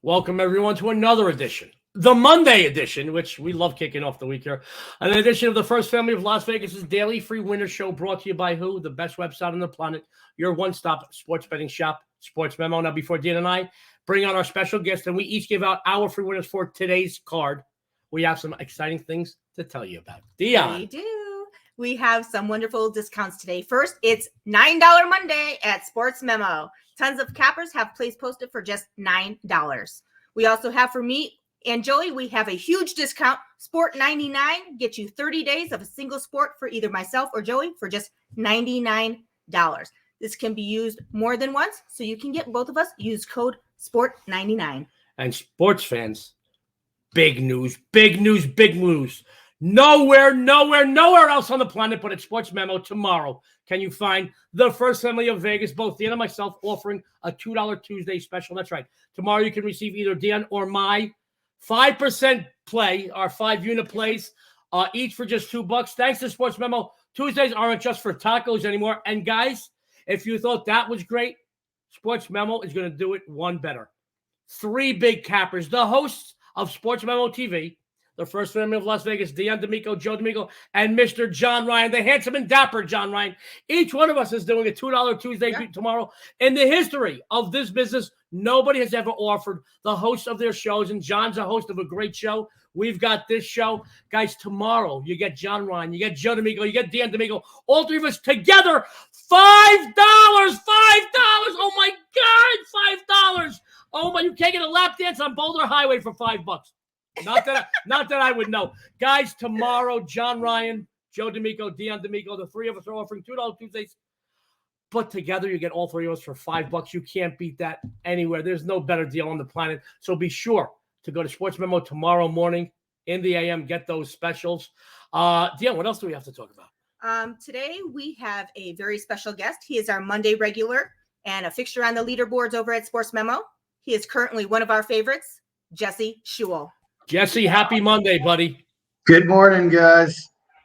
Welcome, everyone, to another edition, the Monday edition, which we love kicking off the week here. An edition of the First Family of Las Vegas' daily free winner show, brought to you by who? The best website on the planet, your one-stop sports betting shop, SportsMemo. Now, before Dean and I bring on our special guest, and we each give out our free winners for today's card, we have some exciting things to tell you about. Dionne. We do. We have some wonderful discounts today. First, it's $9 Monday at SportsMemo. Tons of cappers have plays posted for just $9. We also have, for me and Joey, we have a huge discount. Sport 99 gets you 30 days of a single sport for either myself or Joey for just $99. This can be used more than once, so you can get both of us. Use code SPORT99. And sports fans, big news, big news, big news. Nowhere else on the planet but at SportsMemo tomorrow can you find the First Family of Vegas, both Dionne and myself, offering a $2 Tuesday special. That's right. Tomorrow you can receive either Dionne or my 5% play, our 5-unit plays, each for just $2. Thanks to SportsMemo, Tuesdays aren't just for tacos anymore. And guys, if you thought that was great, SportsMemo is going to do it one better. 3 big cappers, the hosts of SportsMemo TV, the First Family of Las Vegas, Dionne D'Amico, Joe D'Amico, and Mr. John Ryan, the handsome and dapper John Ryan. Each one of us is doing a $2 Tuesday tomorrow. In the history of this business, nobody has ever offered the host of their shows, and John's a host of a great show. We've got this show. Guys, tomorrow you get John Ryan, you get Joe D'Amico, you get Dionne D'Amico, all 3 of us together, $5! $5! Oh, my God, $5! Oh, my, you can't get a lap dance on Boulder Highway for $5. Not that I would know. Guys, tomorrow, John Ryan, Joe D'Amico, Dionne D'Amico, the 3 of us are offering $2 Tuesdays. But together, you get all 3 of us for $5. You can't beat that anywhere. There's no better deal on the planet. So be sure to go to SportsMemo tomorrow morning in the AM. Get those specials. Dionne, what else do we have to talk about? Today, we have a very special guest. He is our Monday regular and a fixture on the leaderboards over at SportsMemo. He is currently one of our favorites, Jesse Schule. Jesse, happy Monday, buddy. Good morning, guys.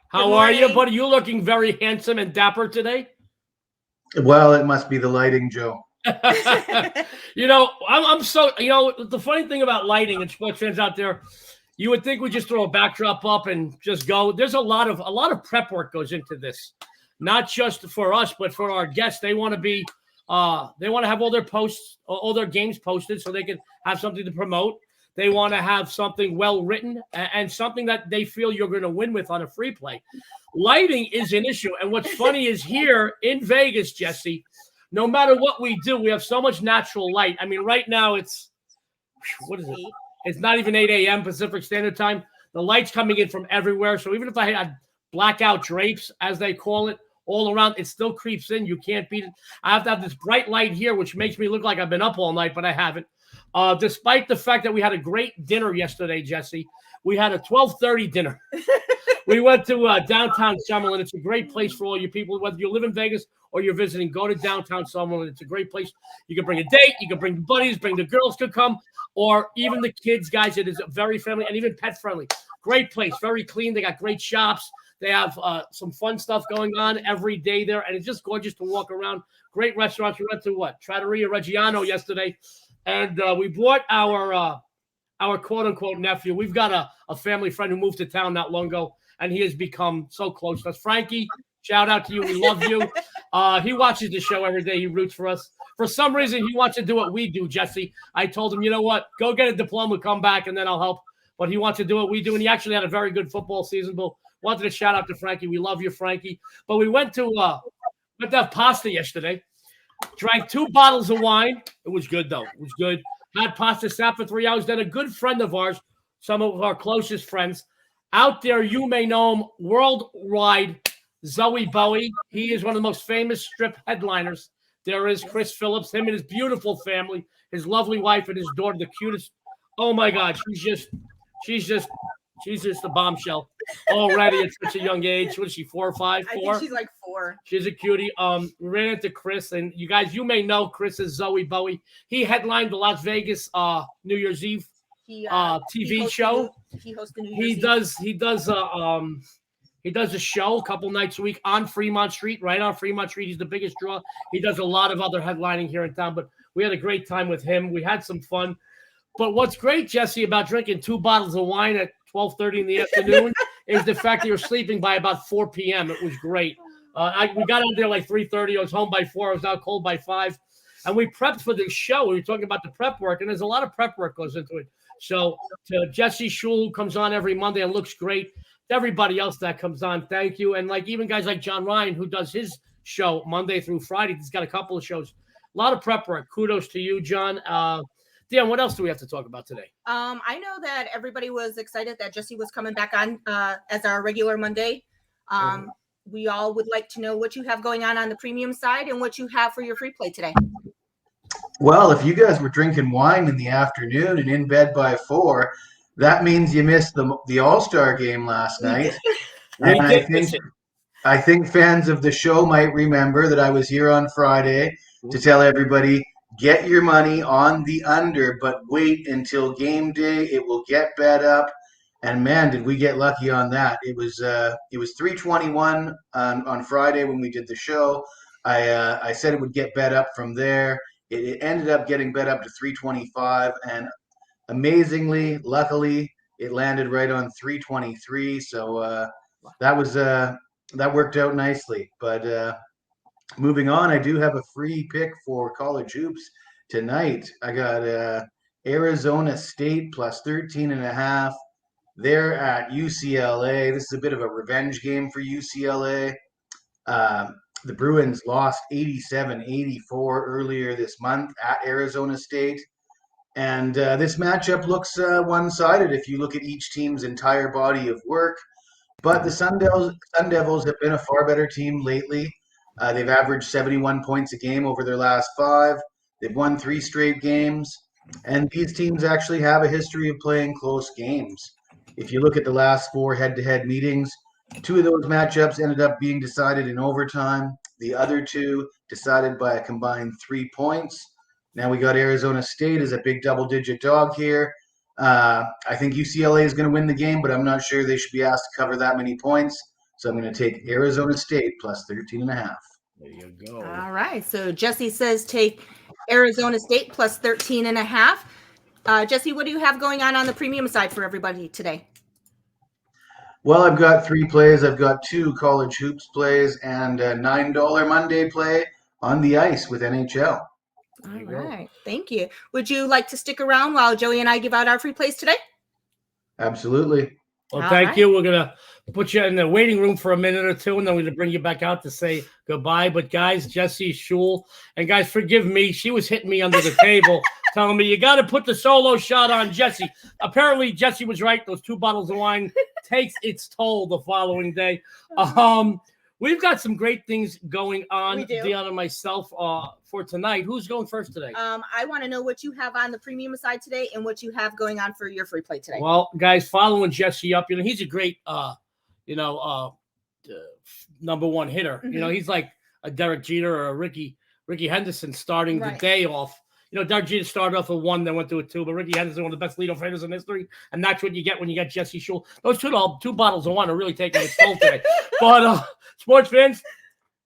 How are you, buddy? You're looking very handsome and dapper today. Well, it must be the lighting, Joe. I'm so, the funny thing about lighting and sports fans out there, you would think we just throw a backdrop up and just go. There's a lot of prep work goes into this, not just for us, but for our guests. They want to be, they want to have all their posts, all their games posted so they can have something to promote. They want to have something well written and something that they feel you're going to win with on a free play. Lighting is an issue. And what's funny is here in Vegas, Jesse, no matter what we do, we have so much natural light. I mean, right now it's, what is it? It's not even 8 a.m. Pacific Standard Time. The light's coming in from everywhere. So even if I had blackout drapes, as they call it, all around, it still creeps in. You can't beat it. I have to have this bright light here, which makes me look like I've been up all night, but I haven't. Despite the fact that we had a great dinner yesterday, Jesse, we had a 12:30 dinner. We went to downtown Summerlin. It's a great place for all you people, whether you live in Vegas or you're visiting. Go to downtown Summerlin. It's a great place. You can bring a date. You can bring buddies. Bring the girls to come, or even the kids, guys. It is very friendly and even pet friendly. Great place, very clean. They got great shops. They have some fun stuff going on every day there, and it's just gorgeous to walk around. Great restaurants. We went to Trattoria Reggiano yesterday. And we brought our quote-unquote nephew. We've got a family friend who moved to town not long ago, and he has become so close to us. Frankie, shout out to you. We love you. He watches the show every day. He roots for us. For some reason, he wants to do what we do, Jesse. I told him, you know what? Go get a diploma, come back, and then I'll help. But he wants to do what we do, and he actually had a very good football season. But wanted to shout out to Frankie. We love you, Frankie. But we went to have pasta yesterday. Drank 2 bottles of wine. It was good, though. It was good. Had pasta, sat for 3 hours. Then a good friend of ours, some of our closest friends, out there, you may know him worldwide, Zoe Bowie. He is one of the most famous strip headliners. There is Chris Phillips, him and his beautiful family, his lovely wife and his daughter, the cutest. Oh, my God. She's just a bombshell already at such a young age. What is she, 4 or 5? 4? I think she's like 4. She's a cutie. We ran into Chris, and you guys, you may know Chris is Zoe Bowie. He headlined the Las Vegas New Year's Eve TV show. He hosts the New Year's Eve. He does a show a couple nights a week on Fremont Street, right on Fremont Street. He's the biggest draw. He does a lot of other headlining here in town, but we had a great time with him. We had some fun. But what's great, Jesse, about drinking 2 bottles of wine at 12:30 in the afternoon is the fact that you're sleeping by about 4 p.m. It was great. We got out there like 3:30. I was home by 4. I was out cold by 5. And we prepped for this show. We were talking about the prep work, and there's a lot of prep work goes into it. So to Jesse Schule, who comes on every Monday and looks great, to everybody else that comes on, thank you. And like even guys like John Ryan, who does his show Monday through Friday, he's got a couple of shows. A lot of prep work. Kudos to you, John. Dionne, what else do we have to talk about today? I know that everybody was excited that Jesse was coming back on as our regular Monday. We all would like to know what you have going on the premium side and what you have for your free play today. Well, if you guys were drinking wine in the afternoon and in bed by 4, that means you missed the All-Star game last night. And I think fans of the show might remember that I was here on Friday to tell everybody, get your money on the under, but wait until game day. It will get bet up. And man, did we get lucky on that. It was 321 on Friday when we did the show. I said it would get bet up from there. It ended up getting bet up to 325, and amazingly, luckily, it landed right on 323. So that worked out nicely. But moving on, I do have a free pick for college hoops tonight. I got Arizona State plus 13.5. They're at UCLA. This is a bit of a revenge game for UCLA. The Bruins lost 87-84 earlier this month at Arizona State. And this matchup looks one-sided if you look at each team's entire body of work. But the Sun Devils have been a far better team lately. They've averaged 71 points a game over their last 5. They've won 3 straight games. And these teams actually have a history of playing close games. If you look at the last 4 head-to-head meetings, 2 of those matchups ended up being decided in overtime. The other 2 decided by a combined 3 points. Now we got Arizona State as a big double-digit dog here. I think UCLA is going to win the game, but I'm not sure they should be asked to cover that many points. So I'm going to take Arizona State plus 13.5. There you go. All right. So Jesse says take Arizona State plus 13.5. Jesse, what do you have going on the premium side for everybody today? Well, I've got 3 plays. I've got 2 college hoops plays and a $9 Monday play on the ice with NHL. All right. Thank you. Would you like to stick around while Joey and I give out our free plays today? Absolutely. Well, thank you. We're going to put you in the waiting room for a minute or 2, and then we're going to bring you back out to say goodbye. But, guys, Jesse Schule, and, guys, forgive me. She was hitting me under the table telling me, you got to put the solo shot on Jesse. Apparently, Jesse was right. Those 2 bottles of wine takes its toll the following day. We've got some great things going on, Dionne and myself, for tonight. Who's going first today? I want to know what you have on the premium side today and what you have going on for your free play today. Well, guys, following Jesse up, he's a great, number 1 hitter. Mm-hmm. He's like a Derek Jeter or a Ricky Henderson starting the day off. Derek Jeter started off with 1, then went to a 2, but Ricky Henderson, one of the best leadoff hitters in history, and that's what you get when you get Jesse Schule. Those 2 bottles of wine are really taking its toll today. But sports fans,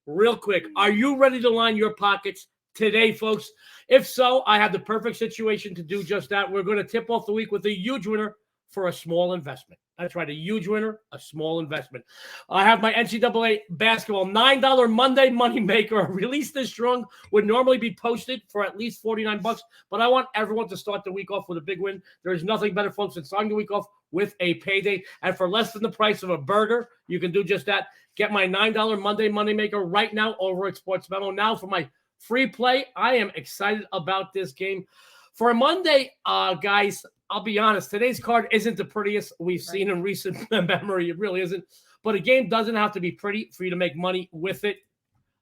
real quick, are you ready to line your pockets today, folks? If so, I have the perfect situation to do just that. We're going to tip off the week with a huge winner for a small investment. That's right, a huge winner, a small investment. I have my NCAA basketball $9 Monday money maker. Release this strong would normally be posted for at least $49, but I want everyone to start the week off with a big win. There is nothing better, folks, than starting the week off with a payday. And for less than the price of a burger, you can do just that. Get my $9 Monday money maker right now over at SportsMemo. Now for my free play, I am excited about this game. For a Monday, guys, I'll be honest, today's card isn't the prettiest we've seen in recent memory. It really isn't. But a game doesn't have to be pretty for you to make money with it.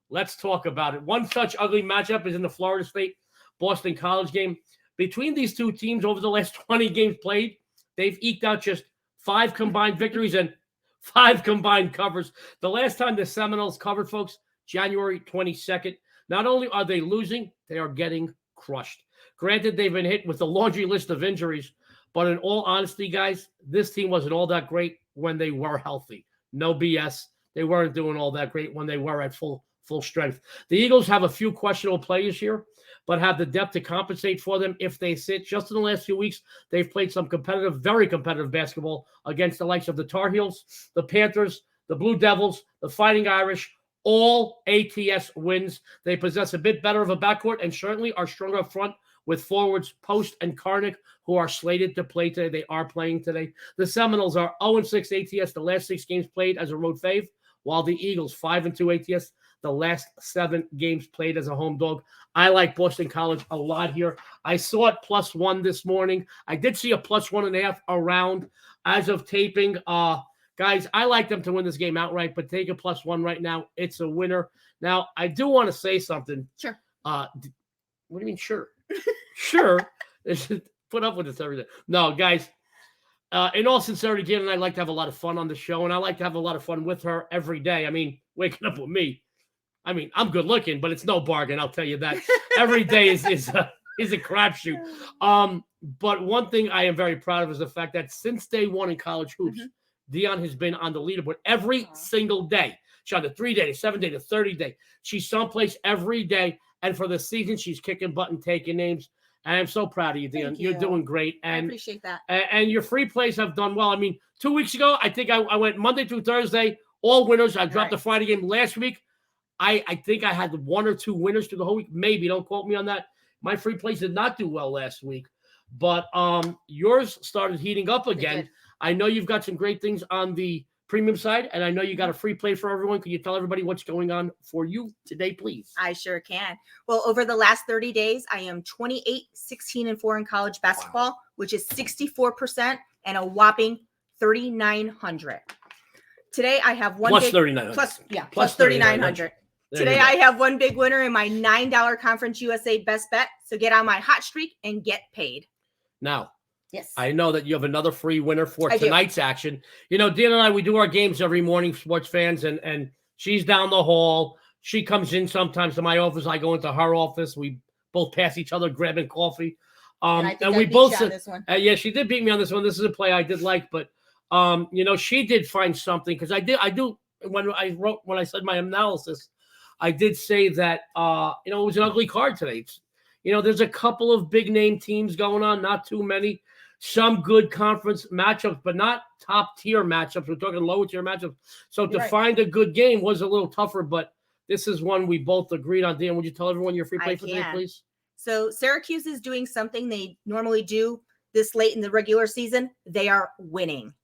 Let's talk about it. One such ugly matchup is in the Florida State-Boston College game. Between these 2 teams over the last 20 games played, they've eked out just 5 combined victories and 5 combined covers. The last time the Seminoles covered, folks, January 22nd. Not only are they losing, they are getting crushed. Granted, they've been hit with a laundry list of injuries, but in all honesty, guys, this team wasn't all that great when they were healthy. No BS. They weren't doing all that great when they were at full full strength. The Eagles have a few questionable players here, but have the depth to compensate for them if they sit. Just in the last few weeks, they've played some competitive, very competitive basketball against the likes of the Tar Heels, the Panthers, the Blue Devils, the Fighting Irish, all ATS wins. They possess a bit better of a backcourt and certainly are stronger up front with forwards Post and Karnick, who are slated to play today. They are playing today. The Seminoles are 0-6 ATS, the last 6 games played as a road fave, while the Eagles 5-2 ATS, the last 7 games played as a home dog. I like Boston College a lot here. I saw it +1 this morning. I did see a +1.5 around as of taping. Guys, I like them to win this game outright, but take a +1 right now. It's a winner. Now, I do want to say something. Sure. What do you mean, sure? Sure. Put up with this every day. No, guys, in all sincerity, Jan and I like to have a lot of fun on the show, and I like to have a lot of fun with her every day. I mean, waking up with me. I mean, I'm good looking, but it's no bargain, I'll tell you that. Every day is a crapshoot. But one thing I am very proud of is the fact that since day one in college hoops, Dionne has been on the leaderboard every single day. She's on the 3-day, the 7-day, the 30-day. She's someplace every day. And for the season, she's kicking butt and taking names. And I'm so proud of you, Dionne. You're doing great. And I appreciate that. And your free plays have done well. I mean, 2 weeks ago, I think I went Monday through Thursday, all winners. I dropped the Friday game last week. I think I had 1 or 2 winners through the whole week. Maybe, don't quote me on that. My free plays did not do well last week. But yours started heating up again. I know you've got some great things on the premium side, and I know you got a free play for everyone. Can you tell everybody what's going on for you today, please? I sure can. Well, over the last 30 days, I am 28, 16, and 4 in college basketball, which is 64% and a whopping 3,900. Today, I have one plus big 3,900. Plus 3,900. Today, I have one big winner in my $9 Conference USA best bet. So get on my hot streak and get paid. Now, yes, I know that you have another free winner for tonight's action. You know, Dionne and I, we do our games every morning, sports fans, and she's down the hall. She comes in sometimes to my office. I go into her office. We both pass each other grabbing coffee. And we both said, this one. Yeah, she did beat me on this one. This is a play I did like, but you know, she did find something because I do when I said my analysis, I did say that you know, it was an ugly card today. You know, there's a couple of big name teams going on, not too many. Some good conference matchups, but not top tier matchups. We're talking lower tier matchups. So to find a good game was a little tougher, but this is one we both agreed on. Dan, would you tell everyone your free play for today, please? So Syracuse is doing something they normally do this late in the regular season. They are winning.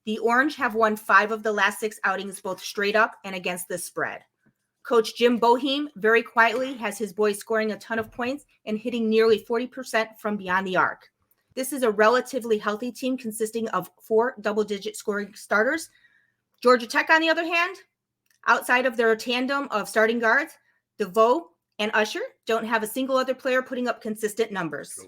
The Orange have won 5 of the last 6 outings, both straight up and against the spread. Coach Jim Boeheim very quietly has his boys scoring a ton of points and hitting nearly 40% from beyond the arc. This is a relatively healthy team consisting of 4 double-digit scoring starters. Georgia Tech, on the other hand, outside of their tandem of starting guards, DeVoe and Usher don't have a single other player putting up consistent numbers.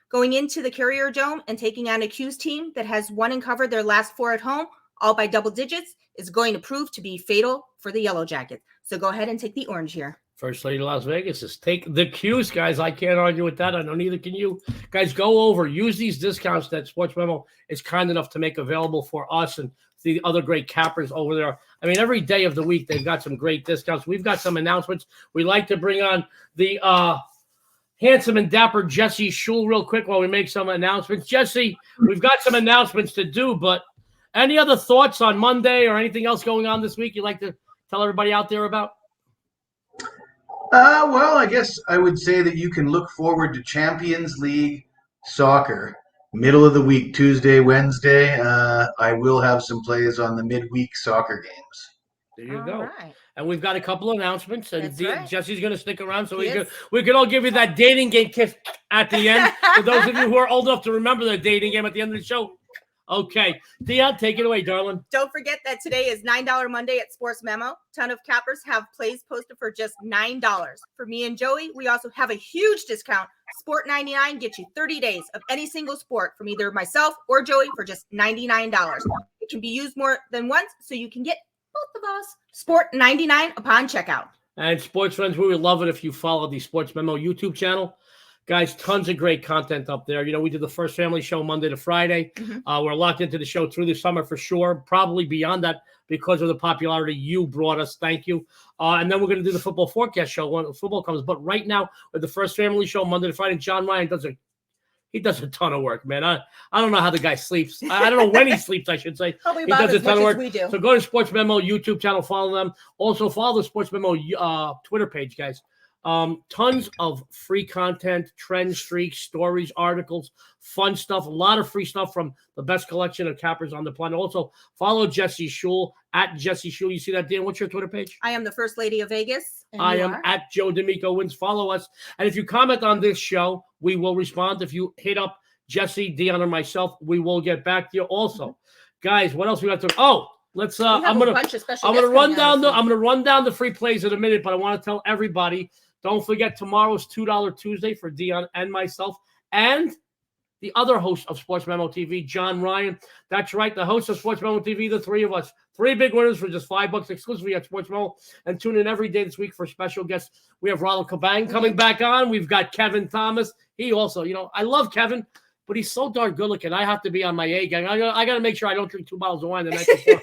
Going into the Carrier Dome and taking on a Q's team that has won and covered their last 4 at home, all by double digits, is going to prove to be fatal for the Yellow Jackets. So go ahead and take the Orange here. First Lady Las Vegas is take the Q's, guys. I can't argue with that. I know neither can you. Guys, go over. Use these discounts that SportsMemo is kind enough to make available for us and the other great cappers over there. I mean, every day of the week, they've got some great discounts. We've got some announcements. We like to bring on the handsome and dapper Jesse Schule real quick while we make some announcements. Jesse, we've got some announcements to do, but any other thoughts on Monday or anything else going on this week you'd like to tell everybody out there about? Well, I guess I would say that you can look forward to Champions League soccer, middle of the week, Tuesday, Wednesday. I will have some plays on the midweek soccer games. There you go. Right. And we've got a couple of announcements, and Jesse's going to stick around so we can all give you that dating game kiss at the end. For those of you who are old enough to remember the dating game at the end of the show. Okay. Dionne, take it away, darling. Don't forget that today is $9 Monday at SportsMemo. Ton of cappers have plays posted for just $9. For me and Joey, we also have a huge discount. Sport 99 gets you 30 days of any single sport from either myself or Joey for just $99. It can be used more than once, so you can get both of us Sport 99 upon checkout. And sports friends, we would love it if you follow the SportsMemo YouTube channel. Guys, tons of great content up there. You know, we did the First Family Show Monday to Friday. We're locked into the show through the summer for sure, probably beyond that because of the popularity you brought us. Thank you. And then we're going to do the Football Forecast Show when football comes. But right now, with the First Family Show Monday to Friday, John Ryan does a ton of work, man. I don't know how the guy sleeps. I don't know when he sleeps, I should say. Probably He does a ton of work. we do. So go to Sports Memo YouTube channel, follow them. Also follow the Sports Memo Twitter page, guys. Tons of free content, trend streaks, stories, articles, fun stuff, a lot of free stuff from the best collection of cappers on the planet. Also, follow Jesse Schule at Jesse Schule. You see that, Dan? What's your Twitter page? I am the First Lady of Vegas. And I am at Joe D'Amico Wins. Follow us. And if you comment on this show, we will respond. If you hit up Jesse, Dionne, or myself, we will get back to you also. Guys, what else we got to let's I'm gonna run down the free plays in a minute, but I want to tell everybody, don't forget tomorrow's $2 Tuesday for Dionne and myself and the other host of Sports Memo TV, John Ryan. That's right, the host of Sports Memo TV, the three of us. 3 big winners for just $5 exclusively at Sports Memo. And tune in every day this week for special guests. We have Ronald Cabang coming back on. We've got Kevin Thomas. He also, I love Kevin, but he's so darn good looking. I have to be on my A gang. I got to make sure I don't drink 2 bottles of wine the night before.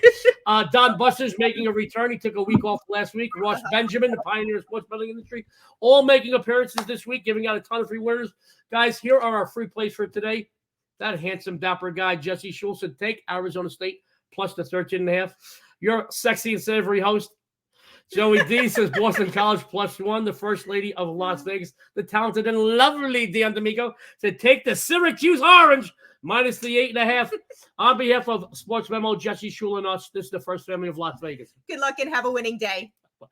Don Buster's making a return. He took a week off last week. Ross Benjamin, the pioneer of sports betting industry, all making appearances this week, giving out a ton of free winners. Guys, here are our free plays for today. That handsome, dapper guy, Jesse Schule, said take Arizona State plus the 13.5. Your sexy and savory host, Joey D, says Boston College +1. The First Lady of Las Vegas, the talented and lovely Dionne D'Amico, said take the Syracuse Orange minus the 8.5. On behalf of Sports Memo, Jesse Schule and us, this is the First Family of Las Vegas. Good luck and have a winning day. Bye.